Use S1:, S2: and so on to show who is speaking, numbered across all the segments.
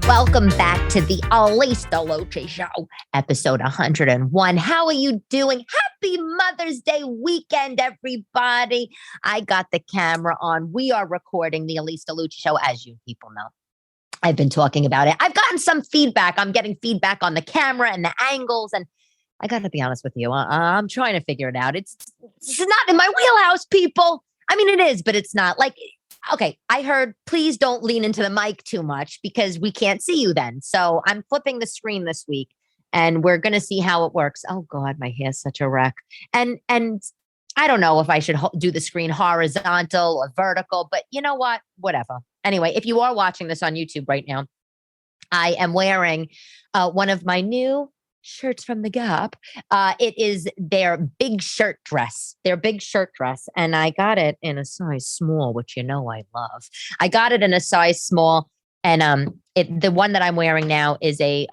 S1: Welcome back to the Elyse DeLucci Show, episode 101. How are you doing? Happy Mother's Day weekend, everybody. I got the camera on. We are recording the Elyse DeLucci Show, as you people know. I've been talking about it. I've gotten some feedback. I'm getting feedback on the camera and the angles. And I got to be honest with you. I'm trying to figure it out. It's not in my wheelhouse, people. I mean, it is, but it's not. Like, okay, I heard, please don't lean into the mic too much because we can't see you then. So I'm flipping the screen this week and we're going to see how it works. Oh God, my hair's such a wreck. And I don't know if I should do the screen horizontal or vertical, but you know what? Whatever. Anyway, if you are watching this on YouTube right now, I am wearing one of my new shirts from the Gap. It is their big shirt dress. And I got it in a size small, which you know I love. I got it in a size small, and the one that I'm wearing now is a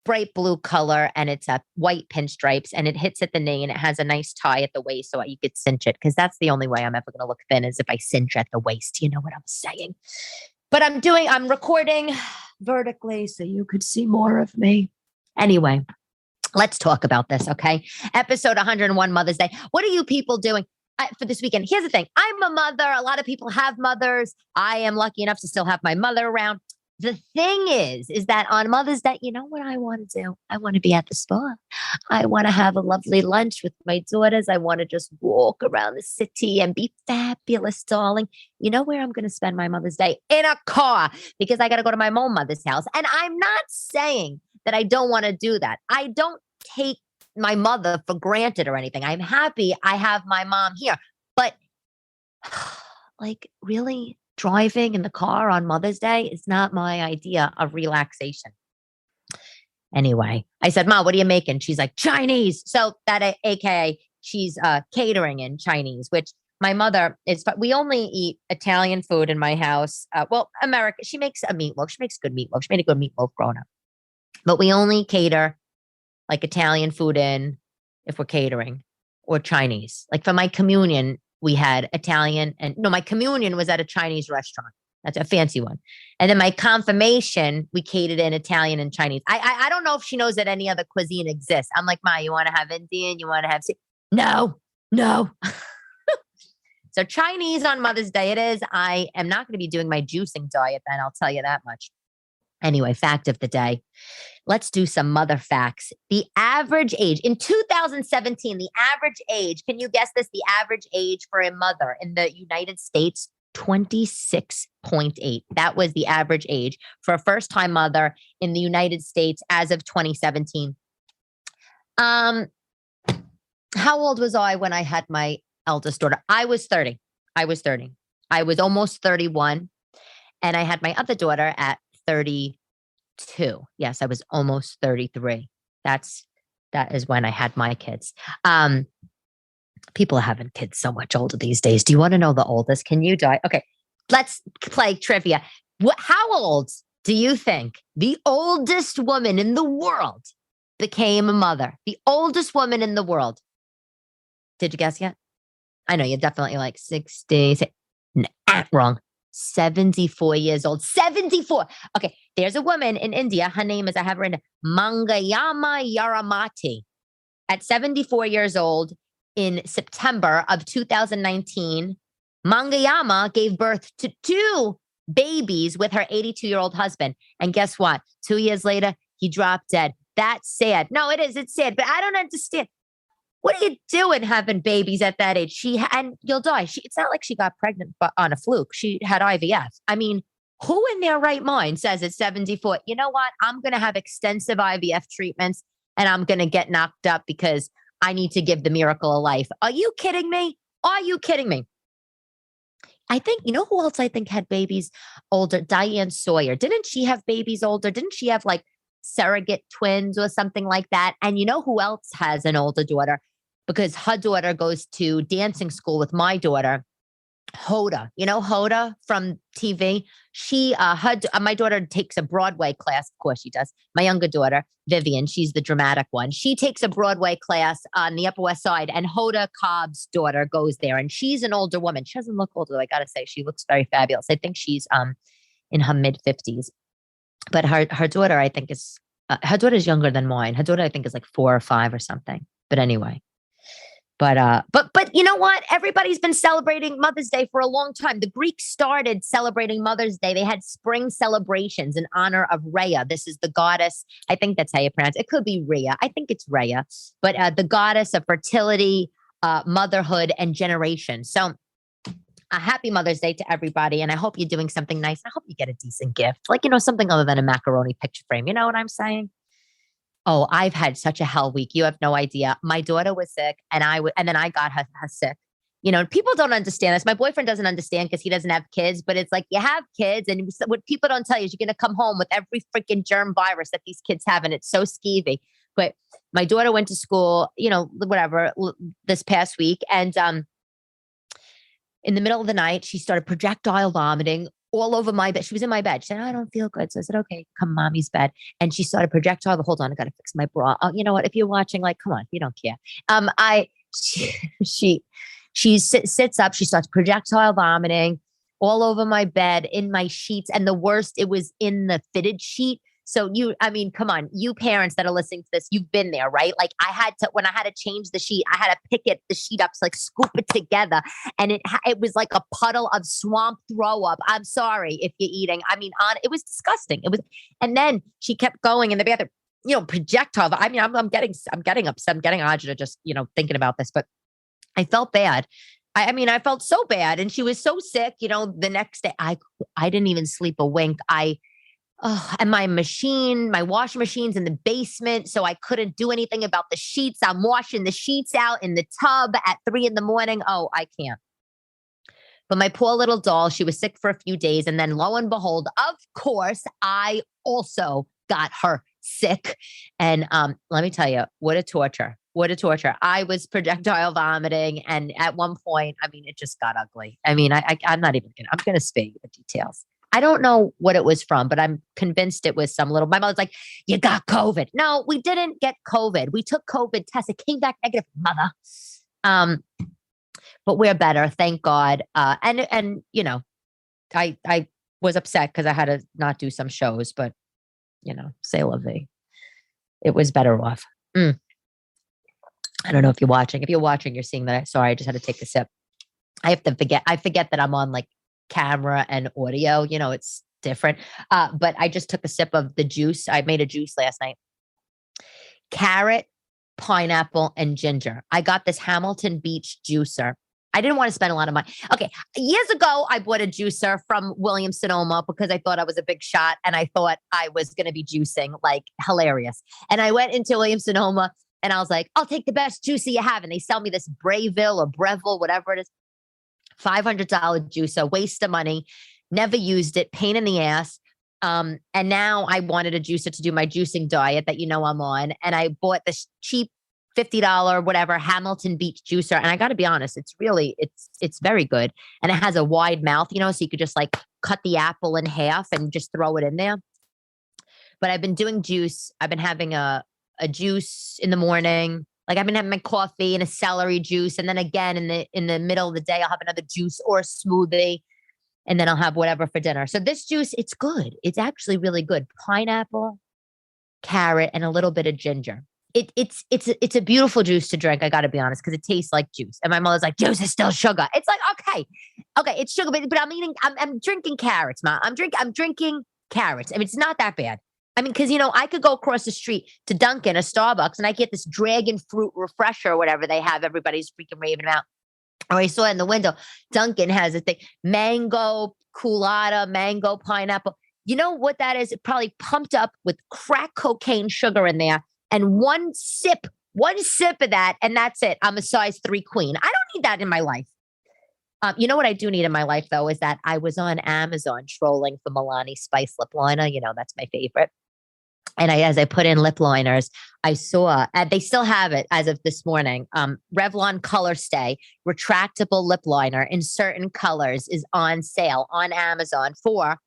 S1: bright blue color, and it's a white pinstripes, and it hits at the knee, and it has a nice tie at the waist, so you could cinch it, because that's the only way I'm ever going to look thin is if I cinch at the waist. You know what I'm saying? But I'm recording vertically, so you could see more of me. Anyway, let's talk about this, okay? Episode 101, Mother's Day. What are you people doing for this weekend? Here's the thing. I'm a mother. A lot of people have mothers. I am lucky enough to still have my mother around. The thing is that on Mother's Day, you know what I want to do? I want to be at the spa. I want to have a lovely lunch with my daughters. I want to just walk around the city and be fabulous, darling. You know where I'm going to spend my Mother's Day? In a car, because I got to go to my own mother's house. And I'm not saying that I don't want to do that. I don't take my mother for granted or anything. I'm happy I have my mom here. But like, really? Driving in the car on Mother's Day is not my idea of relaxation. Anyway, I said, Mom, what are you making? She's like, Chinese. So that AKA she's catering in Chinese, which my mother is, we only eat Italian food in my house. Well, America, she makes a meatloaf. She makes good meatloaf. She made a good meatloaf growing up. But we only cater like Italian food in if we're catering, or Chinese. Like for my communion, we had Italian, and no, my communion was at a Chinese restaurant. That's a fancy one. And then my confirmation, we catered in Italian and Chinese. I don't know if she knows that any other cuisine exists. I'm like, Ma, you want to have Indian? You want to have... No. So Chinese on Mother's Day it is. I am not going to be doing my juicing diet then, I'll tell you that much. Anyway, fact of the day. Let's do some mother facts. The average age in 2017, the average age, can you guess this? The average age for a mother in the United States, 26.8. That was the average age for a first-time mother in the United States as of 2017. How old was I when I had my eldest daughter? I was 30. I was almost 31. And I had my other daughter at 32. Yes, I was almost 33. That is when I had my kids. People are having kids so much older these days. Do you want to know the oldest? Can you die? Okay, let's play trivia. How old do you think the oldest woman in the world became a mother? The oldest woman in the world. Did you guess yet? I know you're definitely like 60. Wrong. 74 years old. 74. Okay, there's a woman in India. Her name is, I have her in Mangayama Yaramati. At 74 years old in September of 2019, Mangayama gave birth to 2 babies with her 82-year-old husband. And guess what? 2 years later, he dropped dead. That's sad. No, it is. It's sad. But I don't understand. What are you doing having babies at that age? And you'll die. It's not like she got pregnant on a fluke. She had IVF. I mean, who in their right mind says at 74, you know what? I'm going to have extensive IVF treatments and I'm going to get knocked up because I need to give the miracle a life. Are you kidding me? Are you kidding me? I think, you know who else I think had babies older? Diane Sawyer. Didn't she have babies older? Didn't she have like surrogate twins or something like that? And you know who else has an older daughter? Because her daughter goes to dancing school with my daughter. Hoda, Hoda from TV. My daughter takes a Broadway class. Of course she does. My younger daughter, Vivian, she's the dramatic one. She takes a Broadway class on the Upper West Side, and Hoda Cobb's daughter goes there, and she's an older woman. She doesn't look older, I gotta say. She looks very fabulous. I think she's in her mid-50s, but her daughter, I think, is her daughter's younger than mine. Her daughter, I think, is like 4 or 5 or something. But anyway. But you know what? Everybody's been celebrating Mother's Day for a long time. The Greeks started celebrating Mother's Day. They had spring celebrations in honor of Rhea. This is the goddess. I think that's how you pronounce it. It could be Rhea. I think it's Rhea, but the goddess of fertility, motherhood, and generation. So a happy Mother's Day to everybody. And I hope you're doing something nice. I hope you get a decent gift, like, something other than a macaroni picture frame. You know what I'm saying? Oh, I've had such a hell week. You have no idea. My daughter was sick, and and then I got her sick. People don't understand this. My boyfriend doesn't understand because he doesn't have kids, but it's like you have kids, and what people don't tell you is you're going to come home with every freaking germ virus that these kids have, and it's so skeevy. But my daughter went to school, whatever, this past week, and in the middle of the night, she started projectile vomiting all over my bed. She was in my bed. She said, I don't feel good. So I said, okay, come mommy's bed. And she started projectile. Hold on, I got to fix my bra. Oh, you know what? If you're watching, like, come on, you don't care. She sits up. She starts projectile vomiting all over my bed, in my sheets. And the worst, it was in the fitted sheet. So come on, you parents that are listening to this, you've been there, right? Like when I had to change the sheet, I had to pick the sheet up, like scoop it together. And it was like a puddle of swamp throw up. I'm sorry if you're eating. It was disgusting. And then she kept going in the bathroom, projectile. I'm getting upset. I'm getting agita just, thinking about this, but I felt bad. I felt so bad. And she was so sick, the next day, I didn't even sleep a wink. And my washing machine's in the basement, so I couldn't do anything about the sheets. I'm washing the sheets out in the tub at 3 a.m. Oh, I can't. But my poor little doll, she was sick for a few days. And then lo and behold, of course, I also got her sick. And let me tell you, what a torture. What a torture. I was projectile vomiting. And at one point, it just got ugly. I'm not even I'm going to spare you the details. I don't know what it was from, but I'm convinced it was my mother's like, you got COVID. No, we didn't get COVID. We took COVID tests. It came back negative, mother. But we're better. Thank God. I was upset because I had to not do some shows, but say la vie. It was better off. I don't know if you're watching. If you're watching, you're seeing that. Sorry, I just had to take a sip. I forget that I'm on like camera and audio, it's different. But I just took a sip of the juice. I made a juice last night. Carrot, pineapple, and ginger. I got this Hamilton Beach juicer. I didn't want to spend a lot of money. Okay. Years ago, I bought a juicer from Williams-Sonoma because I thought I was a big shot and I thought I was going to be juicing, like, hilarious. And I went into Williams-Sonoma and I was like, I'll take the best juicer you have. And they sell me this Breville or Breville, whatever it is. $500 juicer, waste of money, never used it, pain in the ass. And now I wanted a juicer to do my juicing diet that I'm on. And I bought this cheap $50, whatever, Hamilton Beach juicer. And I got to be honest, it's very good. And it has a wide mouth, so you could just like cut the apple in half and just throw it in there. But I've been doing juice. I've been having a juice in the morning. Like I've been having my coffee and a celery juice. And then again, in the middle of the day, I'll have another juice or a smoothie. And then I'll have whatever for dinner. So this juice, it's good. It's actually really good. Pineapple, carrot, and a little bit of ginger. It's a beautiful juice to drink. I got to be honest, because it tastes like juice. And my mother's like, juice is still sugar. It's like, okay, it's sugar, but I'm drinking carrots, Ma. I'm drinking carrots. It's not that bad. Because, I could go across the street to Dunkin', a Starbucks, and I get this dragon fruit refresher or whatever they have. Everybody's freaking raving about. Or I saw it in the window. Dunkin' has a thing. Mango, culotta, mango, pineapple. You know what that is? It probably pumped up with crack cocaine sugar in there. And one sip of that, and that's it. I'm a size 3 queen. I don't need that in my life. You know what I do need in my life, though, is that I was on Amazon trolling for Milani Spice lip liner. That's my favorite. And as I put in lip liners, I saw, they still have it as of this morning. Revlon Color Stay retractable lip liner in certain colors is on sale on Amazon for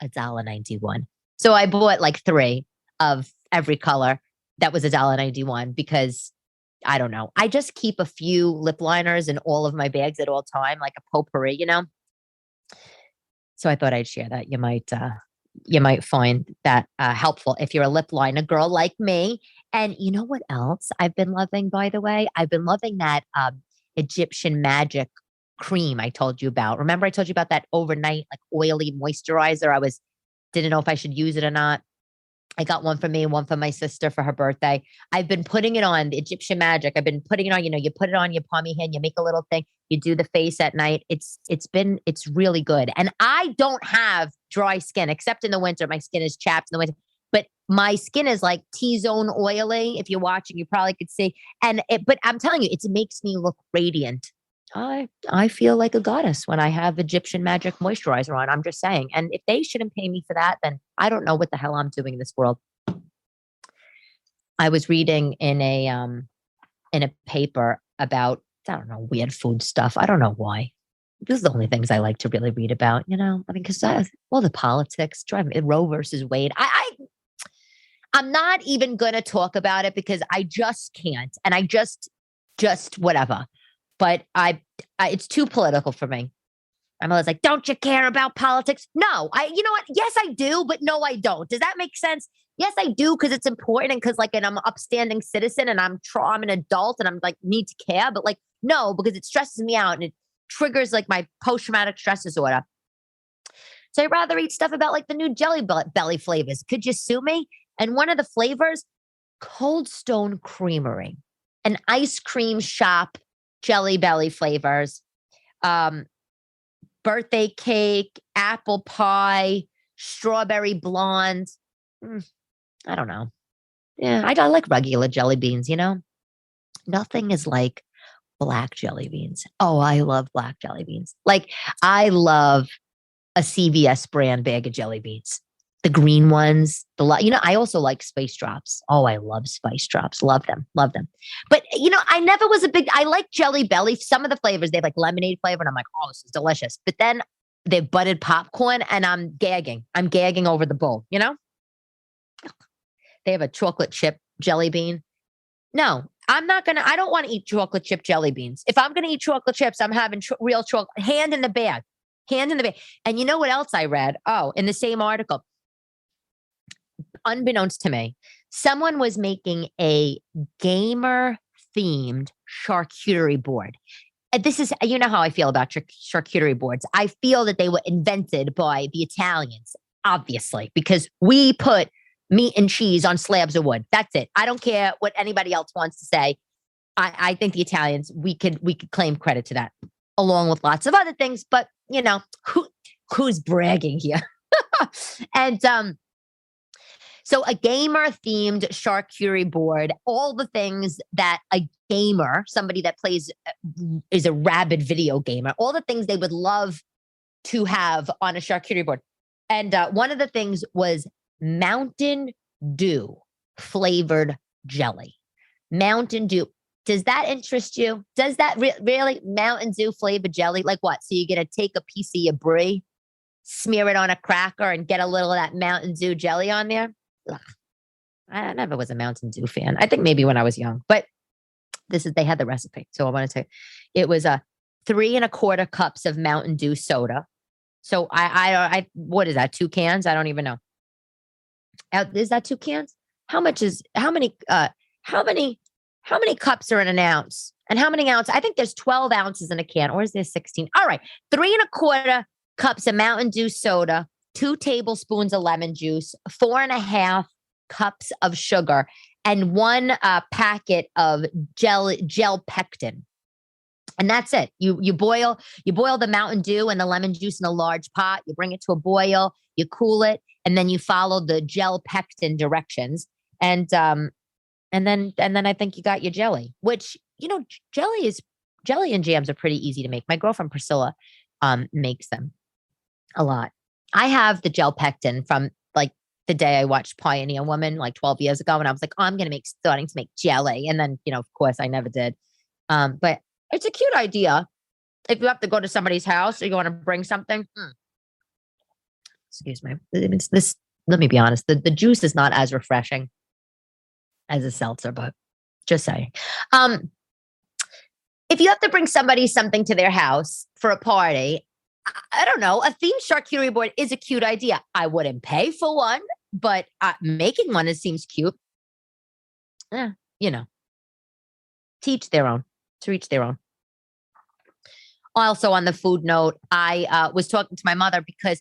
S1: $1.91. So I bought like 3 of every color. That was $1.91 because I don't know. I just keep a few lip liners in all of my bags at all time, like a potpourri, So I thought I'd share that. You might find that helpful if you're a lip liner girl like me. And you know what else I've been loving, by the way? I've been loving that Egyptian magic cream I told you about. Remember I told you about that overnight, like oily moisturizer? Didn't know if I should use it or not. I got one for me and one for my sister for her birthday. I've been putting it on the Egyptian magic. I've been putting it on, you put it on your palmy hand, you make a little thing, you do the face at night. It's really good. And I don't have dry skin except in the winter. My skin is chapped in the winter, but my skin is like T-zone oily. If you're watching, you probably could see. But I'm telling you, it makes me look radiant. I feel like a goddess when I have Egyptian magic moisturizer on. I'm just saying. And if they shouldn't pay me for that, then I don't know what the hell I'm doing in this world. I was reading in a paper about, I don't know, weird food stuff. I don't know why. This is the only things I like to really read about, because all the politics, Roe versus Wade. I'm not even going to talk about it because I just can't. And I just whatever. But it's too political for me. I'm always like, don't you care about politics? No, you know what? Yes, I do, but no, I don't. Does that make sense? Yes, I do because it's important and because and I'm an upstanding citizen and I'm an adult and I'm like need to care. But no, because it stresses me out and it triggers my post-traumatic stress disorder. So I'd rather eat stuff about the new Jelly Belly flavors. Could you sue me? And one of the flavors, Cold Stone Creamery, an ice cream shop. Jelly Belly flavors, birthday cake, apple pie, strawberry blonde. I don't know. Yeah, I like regular jelly beans, Nothing is like black jelly beans. Oh, I love black jelly beans. I love a CVS brand bag of jelly beans. The green ones, I also like Spice Drops. Oh, I love Spice Drops. Love them. But, I never was I like Jelly Belly. Some of the flavors, they have lemonade flavor. And I'm like, oh, this is delicious. But then they have buttered popcorn and I'm gagging. I'm gagging over the bowl, They have a chocolate chip jelly bean. No, I don't want to eat chocolate chip jelly beans. If I'm going to eat chocolate chips, I'm having real chocolate. Hand in the bag. And you know what else I read? Oh, in the same article. Unbeknownst to me, someone was making a gamer-themed charcuterie board. And this is, you know how I feel about charcuterie boards. I feel that they were invented by the Italians, obviously, because we put meat and cheese on slabs of wood. That's it. I don't care what anybody else wants to say. I think the Italians, we could claim credit to that, along with lots of other things. But who's bragging here? And so a gamer-themed charcuterie board, all the things that a gamer, somebody that is a rabid video gamer, all the things they would love to have on a charcuterie board. And one of the things was Mountain Dew flavored jelly. Mountain Dew. Does that interest you? Does that really Mountain Dew flavored jelly? Like what? So you're going to take a piece of your brie, smear it on a cracker and get a little of that Mountain Dew jelly on there? Ugh. I never was a Mountain Dew fan. I think maybe when I was young, but they had the recipe. So I wanted to, it was 3 1/4 cups of Mountain Dew soda. So I what is that? 2 cans? I don't even know. Is that 2 cans? How many cups are in an ounce? And how many ounces? I think there's 12 ounces in a can, or is there 16? All right. 3 1/4 cups of Mountain Dew soda, 2 tablespoons of lemon juice, 4 1/2 cups of sugar, and 1 packet of gel pectin. And that's it. You boil the Mountain Dew and the lemon juice in a large pot. You bring it to a boil, you cool it, and then you follow the gel pectin directions. And then I think you got your jelly, which, jelly and jams are pretty easy to make. My girlfriend Priscilla makes them a lot. I have the gel pectin from the day I watched Pioneer Woman like 12 years ago, and I was like, oh, I'm going to starting to make jelly. And then, of course I never did. But it's a cute idea. If you have to go to somebody's house or you want to bring something, excuse me. Let me be honest. The juice is not as refreshing as a seltzer, but just saying. If you have to bring somebody something to their house for a party, I don't know, a themed charcuterie board is a cute idea. I wouldn't pay for one, but making one, it seems cute. Yeah, teach their own, to each their own. Also on the food note, I was talking to my mother because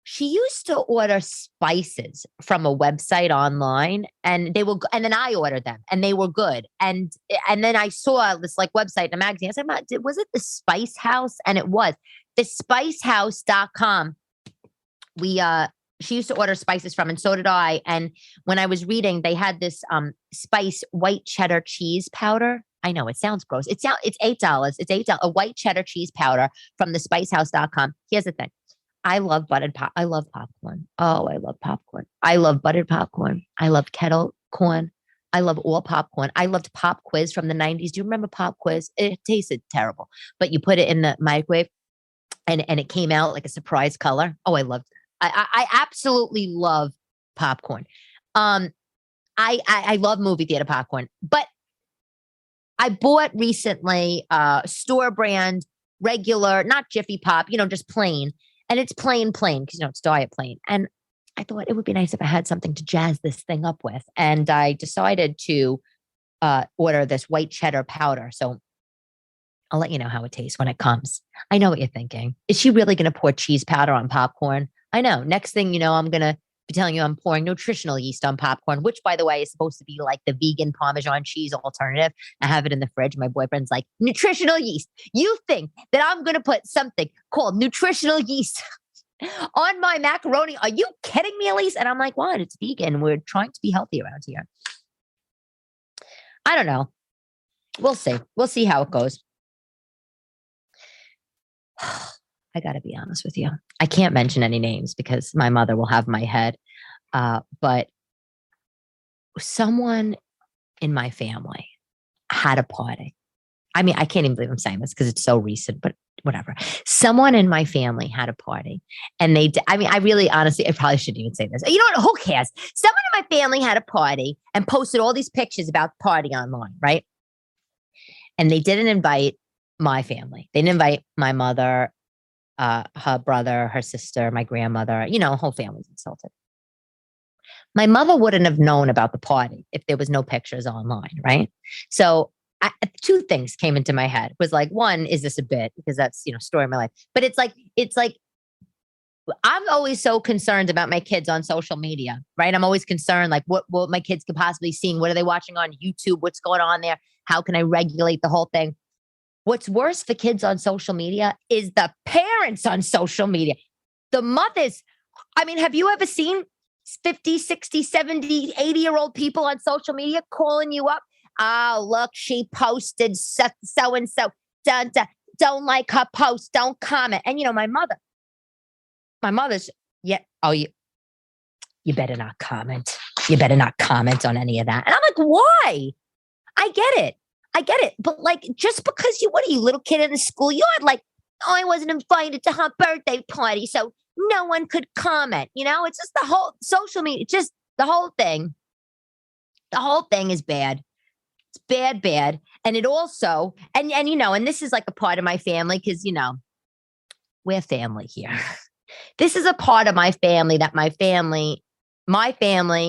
S1: she used to order spices from a website online, and and then I ordered them and they were good. And then I saw this like website in a magazine. I said, was it the Spice House? And it was the spicehouse.com. She used to order spices from, and so did I. And when I was reading, they had this spice white cheddar cheese powder. I know it sounds gross. It's $8. It's $8. A white cheddar cheese powder from the spicehouse.com. Here's the thing. I love I love popcorn. Oh, I love popcorn. I love buttered popcorn. I love kettle corn. I love all popcorn. I loved Pop Quiz from the 90s. Do you remember Pop Quiz? It tasted terrible, but you put it in the microwave and it came out like a surprise color. Oh, I loved it. I absolutely love popcorn. I love movie theater popcorn, but I bought recently store brand, regular, not Jiffy Pop, just plain. And it's plain because, it's diet plain. And I thought it would be nice if I had something to jazz this thing up with. And I decided to order this white cheddar powder. So I'll let you know how it tastes when it comes. I know what you're thinking. Is she really going to pour cheese powder on popcorn? I know. Next thing you know, I'm going to be telling you I'm pouring nutritional yeast on popcorn, which, by the way, is supposed to be like the vegan Parmesan cheese alternative. I have it in the fridge. My boyfriend's like, nutritional yeast. You think that I'm going to put something called nutritional yeast on my macaroni? Are you kidding me, Elyse? And I'm like, what? It's vegan. We're trying to be healthy around here. I don't know. We'll see. We'll see how it goes. I got to be honest with you. I can't mention any names because my mother will have my head. But someone in my family had a party. I mean, I can't even believe I'm saying this because it's so recent, but whatever. Someone in my family had a party and I really, honestly, I probably shouldn't even say this. You know what? Who cares? Someone in my family had a party and posted all these pictures about the party online, right? And they didn't invite my family. They didn't invite my mother, her brother, her sister, my grandmother, whole family's insulted. My mother wouldn't have known about the party if there was no pictures online, right? So two things came into my head. Was like, one, is this a bit? Because that's, story of my life. But it's like, I'm always so concerned about my kids on social media, right? I'm always concerned, like what my kids could possibly see. What are they watching on YouTube? What's going on there? How can I regulate the whole thing? What's worse for kids on social media is the parents on social media. The mothers. I mean, have you ever seen 50, 60, 70, 80-year-old people on social media calling you up? Oh, look, she posted so-and-so. Don't like her post. Don't comment. And, my mother's, yeah, oh, you better not comment. You better not comment on any of that. And I'm like, why? I get it. But like, just because what are you, little kid in the schoolyard? Like, oh, I wasn't invited to her birthday party, so no one could comment. It's just the whole social media, just the whole thing. The whole thing is bad. It's bad. And it also, and this is like a part of my family because, we're family here. This is a part of my family that my family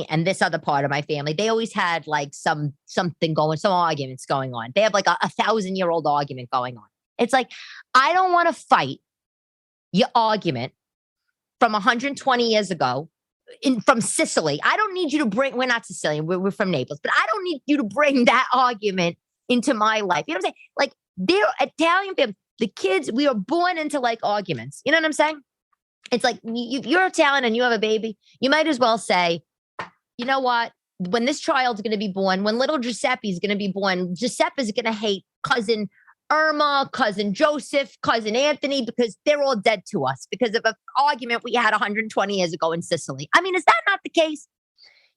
S1: and this other part of my family, they always had like something going, some arguments going on. They have like a 1,000-year-old argument going on. It's like, I don't want to fight your argument from 120 years ago from Sicily. I don't need you to bring, we're not Sicilian, we're from Naples, but I don't need you to bring that argument into my life. You know what I'm saying? Like, they're Italian family. The kids, we are born into like arguments. You know what I'm saying? It's like, you're Italian and you have a baby, you might as well say, you know what? When this child's going to be born, when little Giuseppe's going to be born, Giuseppe's going to hate cousin Irma, cousin Joseph, cousin Anthony, because they're all dead to us because of an argument we had 120 years ago in Sicily. I mean, is that not the case?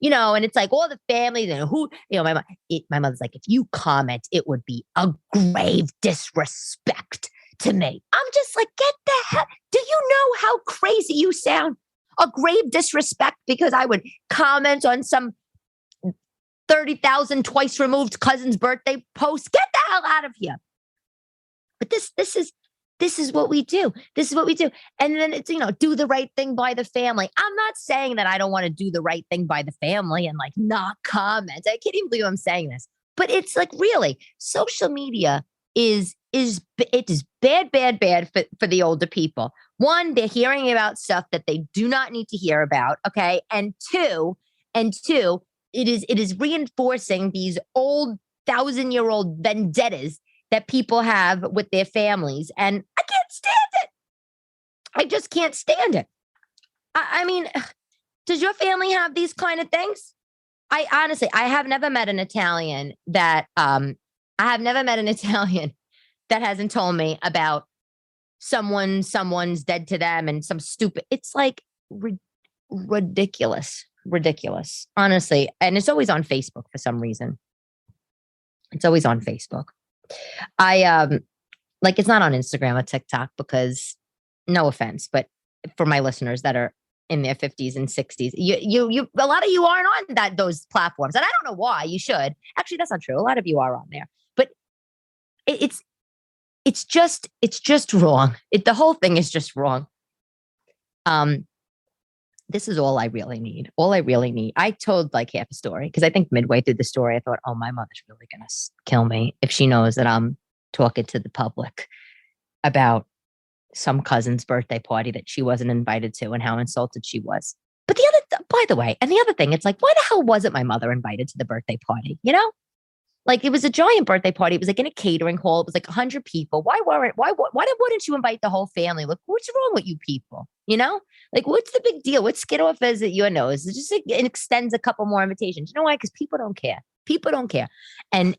S1: And it's like all the families and my mother's like, if you comment, it would be a grave disrespect to me. I'm just like, get the hell. Do you know how crazy you sound? A grave disrespect because I would comment on some 30,000 twice removed cousin's birthday post. Get the hell out of here. But this is what we do. This is what we do. And then it's, do the right thing by the family. I'm not saying that I don't want to do the right thing by the family and like not comment. I can't even believe I'm saying this. But it's like, really, social media it is bad for the older people. One, they're hearing about stuff that they do not need to hear about. Okay. And two, it is reinforcing these old 1,000-year-old vendettas that people have with their families. And I can't stand it. I just can't stand it. I mean, does your family have these kind of things? I honestly have never met an Italian that hasn't told me about someone's dead to them and some stupid. It's like ridiculous, honestly. And it's always on Facebook for some reason. It's always on Facebook. It's not on Instagram or TikTok because, no offense, but for my listeners that are in their 50s and 60s, you a lot of you aren't on those platforms, and I don't know why. You should. Actually, that's not true. A lot of you are on there, but it's just wrong. The whole thing is just wrong. This is all I really need. I told like half a story because I think midway through the story, I thought, oh, my mother's really going to kill me if she knows that I'm talking to the public about some cousin's birthday party that she wasn't invited to and how insulted she was. But by the way, and the other thing, it's like, why the hell wasn't my mother invited to the birthday party? Like it was a giant birthday party. It was like in a catering hall. It was like 100 people. Why wouldn't you invite the whole family? Like, what's wrong with you people? Like, what's the big deal? What skid off is it your nose? It just it extends a couple more invitations. You know why? Because people don't care. People don't care. And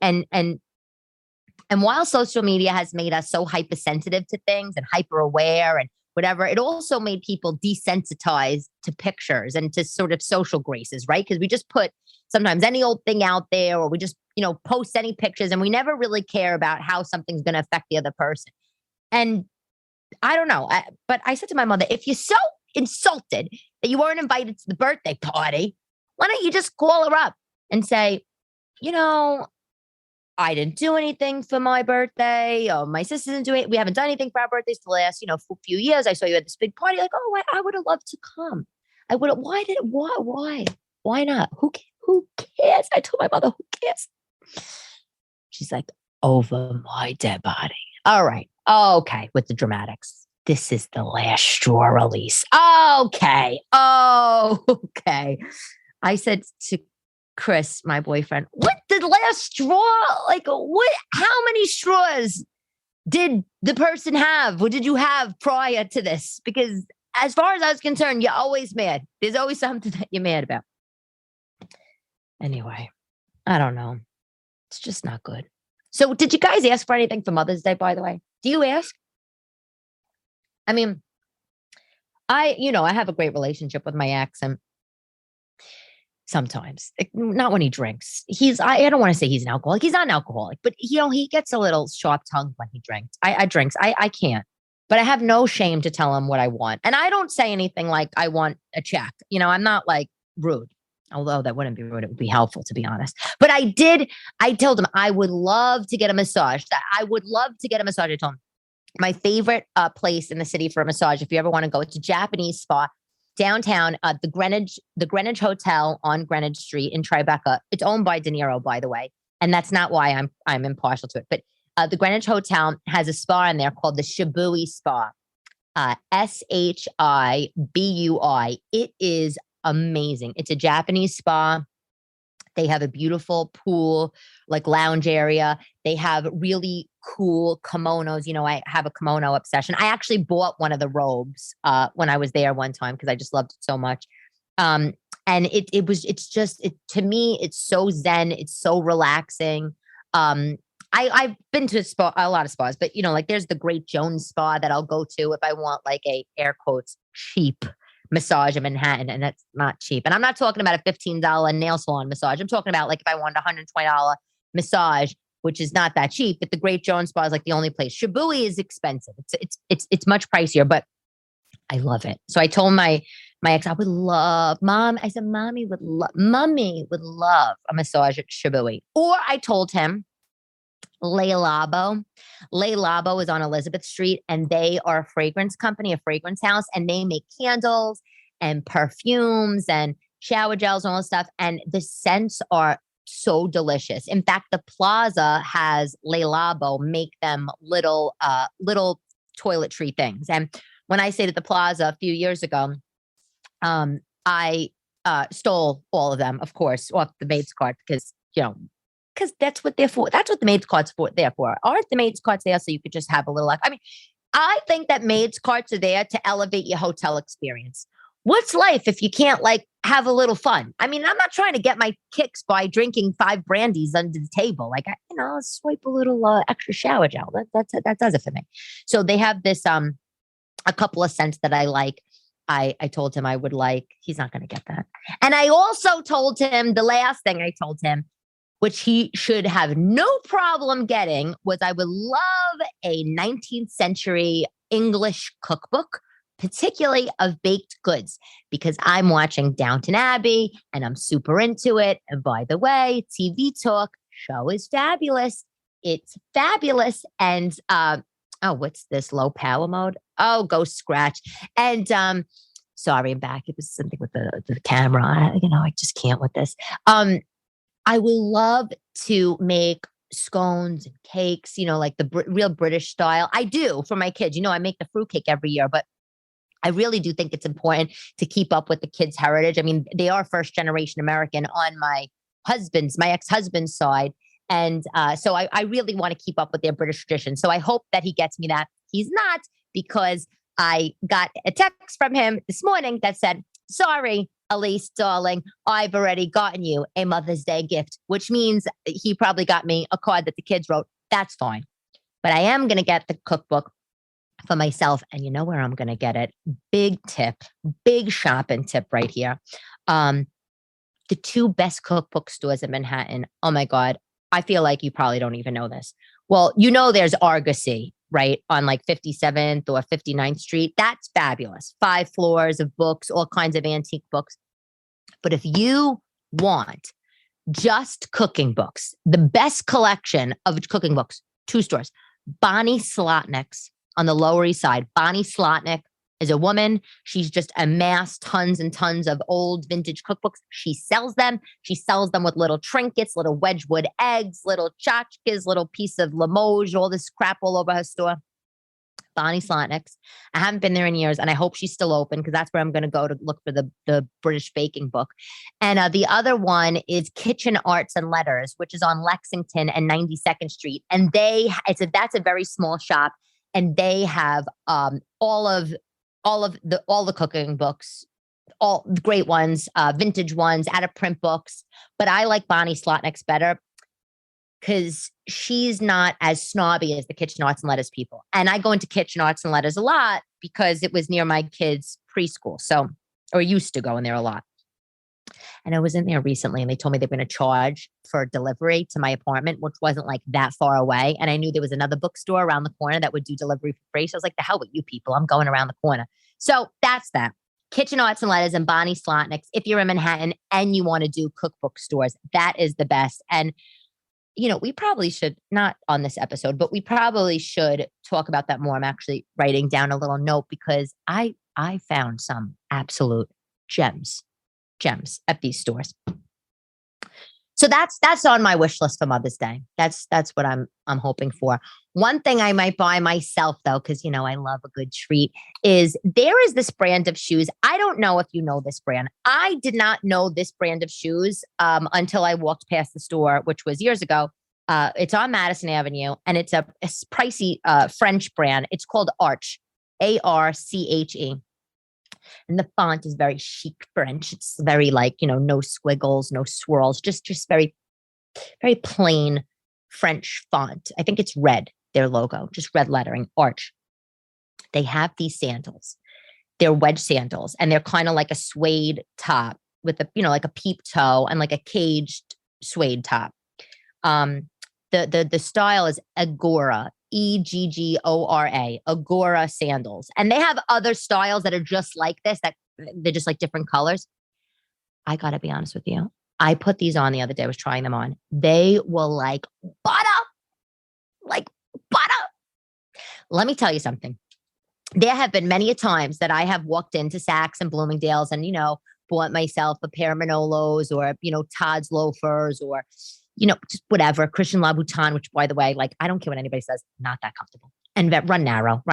S1: while social media has made us so hypersensitive to things and hyper aware and whatever, it also made people desensitized to pictures and to sort of social graces, right? Because we just put sometimes any old thing out there, or we just, post any pictures, and we never really care about how something's going to affect the other person. And I don't know, but I said to my mother, if you're so insulted that you weren't invited to the birthday party, why don't you just call her up and say, I didn't do anything for my birthday. Oh, my sister didn't do it. We haven't done anything for our birthdays the last, few years. I saw you at this big party. Like, oh, I would have loved to come. I would have. Why not? Who cares? I told my mother, who cares? She's like, over my dead body. All right. Okay. With the dramatics. This is the last straw, Elyse. Okay. Okay. I said to Chris, my boyfriend, what the last straw? Like, what? How many straws did the person have? What did you have prior to this? Because as far as I was concerned, you're always mad. There's always something that you're mad about. Anyway, I don't know. It's just not good. So did you guys ask for anything for Mother's Day, by the way? Do you ask? I mean, I have a great relationship with my ex, and sometimes, not when he drinks. I don't want to say he's an alcoholic. He's not an alcoholic, but he gets a little sharp-tongued when he drinks. I drinks. I can't, but I have no shame to tell him what I want. And I don't say anything like I want a check. I'm not like rude. Although that wouldn't be rude, it would be helpful, to be honest. But I told him I would love to get a massage. I would love to get a massage. I told him my favorite place in the city for a massage, if you ever want to go, it's a Japanese spa downtown, the Greenwich Hotel on Greenwich Street in Tribeca. It's owned by De Niro, by the way. And that's not why I'm impartial to it. But the Greenwich Hotel has a spa in there called the Shibui Spa. Shibui. It is amazing. It's a Japanese spa. They have a beautiful pool, like lounge area. They have really cool kimonos. I have a kimono obsession. I actually bought one of the robes when I was there one time because I just loved it so much. And to me, it's so zen. It's so relaxing. I've been to a lot of spas, but like there's the Great Jones Spa that I'll go to if I want like a air quotes cheap massage in Manhattan, and that's not cheap. And I'm not talking about a $15 nail salon massage. I'm talking about like if I wanted a $120 massage, which is not that cheap, but the Great Jones Spa is like the only place. Shibui is expensive. It's much pricier, but I love it. So I told my ex, I would love, mom. I said, mommy would love a massage at Shibui. Or I told him, Le Labo. Le Labo is on Elizabeth Street, and they are a fragrance company, a fragrance house, and they make candles and perfumes and shower gels and all this stuff. And the scents are so delicious. In fact, the Plaza has Le Labo make them little toiletry things. And when I stayed at the Plaza a few years ago, I stole all of them, of course, off the maid's cart because that's what they're for. That's what the maid's cart's for. There for. Aren't the maid's carts there so you could just have a little life? I mean, I think that maid's carts are there to elevate your hotel experience. What's life if you can't like have a little fun? I mean, I'm not trying to get my kicks by drinking 5 brandies under the table. Like, I'll swipe a little extra shower gel. That does it for me. So they have this a couple of scents that I like. I told him I would like. He's not going to get that. And I also told him the last thing I told him, which he should have no problem getting, was I would love a 19th century English cookbook, particularly of baked goods, because I'm watching Downton Abbey and I'm super into it. And by the way, TV Talk show is fabulous. It's fabulous. And what's this low power mode? Oh, go scratch. And sorry, I'm back. It was something with the camera. I just can't with this. I would love to make scones and cakes, like the real British style. I do for my kids. I make the fruitcake every year, but I really do think it's important to keep up with the kids' heritage. I mean, they are first generation American on my ex-husband's side. And so I really want to keep up with their British tradition. So I hope that he gets me that. He's not, because I got a text from him this morning that said, sorry, Elyse, darling, I've already gotten you a Mother's Day gift, which means he probably got me a card that the kids wrote. That's fine. But I am going to get the cookbook for myself. And you know where I'm going to get it? Big tip, big shopping tip right here. The 2 best cookbook stores in Manhattan. Oh my God. I feel like you probably don't even know this. Well, there's Argosy, right? On like 57th or 59th Street. That's fabulous. 5 floors of books, all kinds of antique books. But if you want just cooking books, the best collection of cooking books, 2 stores. Bonnie Slotnick's on the Lower East Side. Bonnie Slotnick is a woman. She's just amassed tons and tons of old vintage cookbooks. She sells them. She sells them with little trinkets, little Wedgwood eggs, little tchotchkes, little piece of Limoges, all this crap all over her store. Bonnie Slotnick's. I haven't been there in years, and I hope she's still open because that's where I'm going to go to look for the British baking book. And the other one is Kitchen Arts and Letters, which is on Lexington and 92nd Street. And that's a very small shop, and they have all the cooking books, all the great ones, vintage ones, out of print books. But I like Bonnie Slotnick's better because she's not as snobby as the Kitchen Arts and Letters people. And I go into Kitchen Arts and Letters a lot because it was near my kids' preschool. Or used to go in there a lot. And I was in there recently and they told me they were going to charge for delivery to my apartment, which wasn't like that far away. And I knew there was another bookstore around the corner that would do delivery for free. So I was like, the hell with you people. I'm going around the corner. So that's that. Kitchen Arts and Letters and Bonnie Slotnick's. If you're in Manhattan and you want to do cookbook stores, that is the best. And we probably should, not on this episode, but we probably should talk about that more. I'm actually writing down a little note because I found some absolute gems at these stores. So that's on my wish list for Mother's Day. That's what I'm hoping for. One thing I might buy myself though, because I love a good treat, is there is this brand of shoes. I don't know if you know this brand. I did not know this brand of shoes until I walked past the store, which was years ago. It's on Madison Avenue, and it's a pricey French brand. It's called Arche, Arche. And the font is very chic French. It's very no squiggles, no swirls, just very, very plain French font. I think it's red, their logo, just red lettering, Arche. They have these sandals They're wedge sandals, and they're kind of like a suede top with a, like a peep toe and like a caged suede top. The style is Agora, Eggora, Agora sandals. And they have other styles that are just like this, that they're just like different colors. I got to be honest with you. I put these on the other day. I was trying them on. They were like butter. Like butter. Let me tell you something. There have been many a times that I have walked into Saks and Bloomingdale's and, bought myself a pair of Manolos or, Todd's loafers or, just whatever, Christian Louboutin, which by the way, like, I don't care what anybody says, not that comfortable. And run narrow.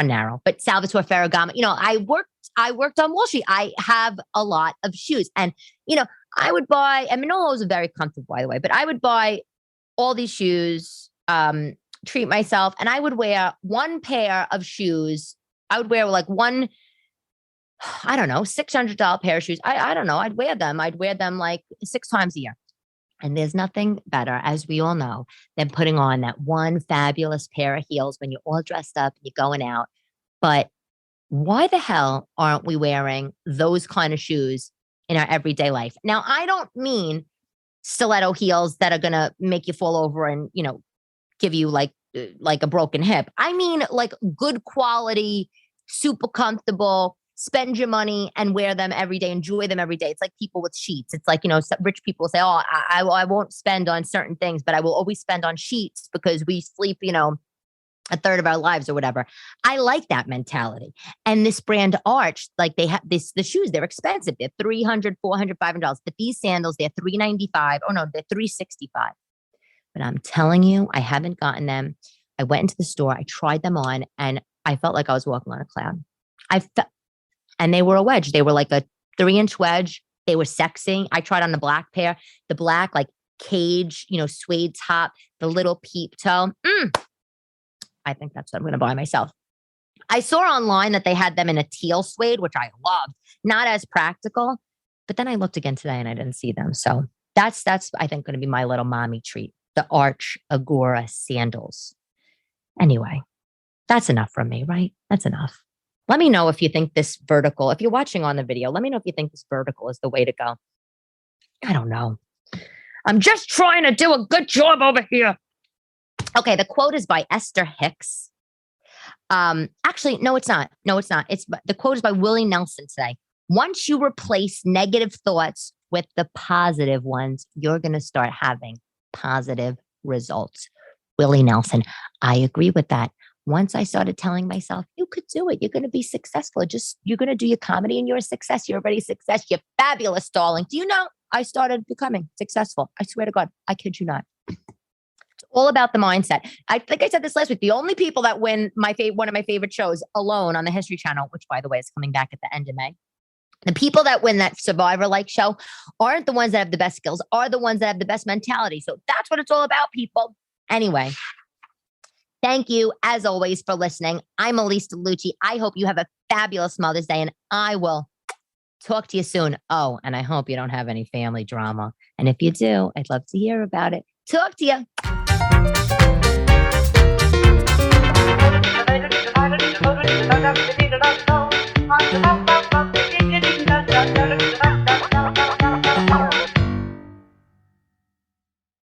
S1: But Salvatore Ferragamo, I worked on Wall Street. I have a lot of shoes and, I would buy, and Manolos are very comfortable, by the way, but I would buy all these shoes, treat myself, and I would wear one pair of shoes. I would wear like one, I don't know, $600 pair of shoes. I don't know. I'd wear them like 6 times a year. And there's nothing better, as we all know, than putting on that one fabulous pair of heels when you're all dressed up and you're going out. But why the hell aren't we wearing those kind of shoes in our everyday life? Now, I don't mean stiletto heels that are going to make you fall over and, give you like a broken hip. I mean, like good quality, super comfortable, spend your money and wear them every day, enjoy them every day. It's like people with sheets. It's like, rich people say, oh, I won't spend on certain things, but I will always spend on sheets because we sleep, a third of our lives or whatever. I like that mentality. And this brand Arch, like they have the shoes, they're expensive. They're $300, $400, $500. But these sandals, they're $395. Oh no, they're $365. But I'm telling you, I haven't gotten them. I went into the store, I tried them on, and I felt like I was walking on a cloud. And they were a wedge. They were like a 3-inch wedge. They were sexy. I tried on the black pair, the black like cage, suede top, the little peep toe. I think that's what I'm going to buy myself. I saw online that they had them in a teal suede, which I loved. Not as practical, but then I looked again today and I didn't see them. So that's I think going to be my little mommy treat. The Arch Agora sandals. Anyway, that's enough from me, right? That's enough. Let me know if you think this vertical, if you're watching on the video, let me know if you think this vertical is the way to go. I don't know. I'm just trying to do a good job over here. Okay, the quote is by Esther Hicks. Actually, no, it's not. The quote is by Willie Nelson today. Once you replace negative thoughts with the positive ones, you're going to start having positive results. Willie Nelson. I agree with that. Once I started telling myself, you could do it. You're going to be successful. You're going to do your comedy and you're a success. You're already a success. You're fabulous, darling. Do you know, I started becoming successful. I swear to God, I kid you not. It's all about the mindset. I think I said this last week. The only people that win one of my favorite shows alone on the History Channel, which by the way is coming back at the end of May. The people that win that Survivor-like show aren't the ones that have the best skills, are the ones that have the best mentality. So that's what it's all about, people. Anyway, thank you, as always, for listening. I'm Elyse DeLucci. I hope you have a fabulous Mother's Day, and I will talk to you soon. Oh, and I hope you don't have any family drama. And if you do, I'd love to hear about it. Talk to you.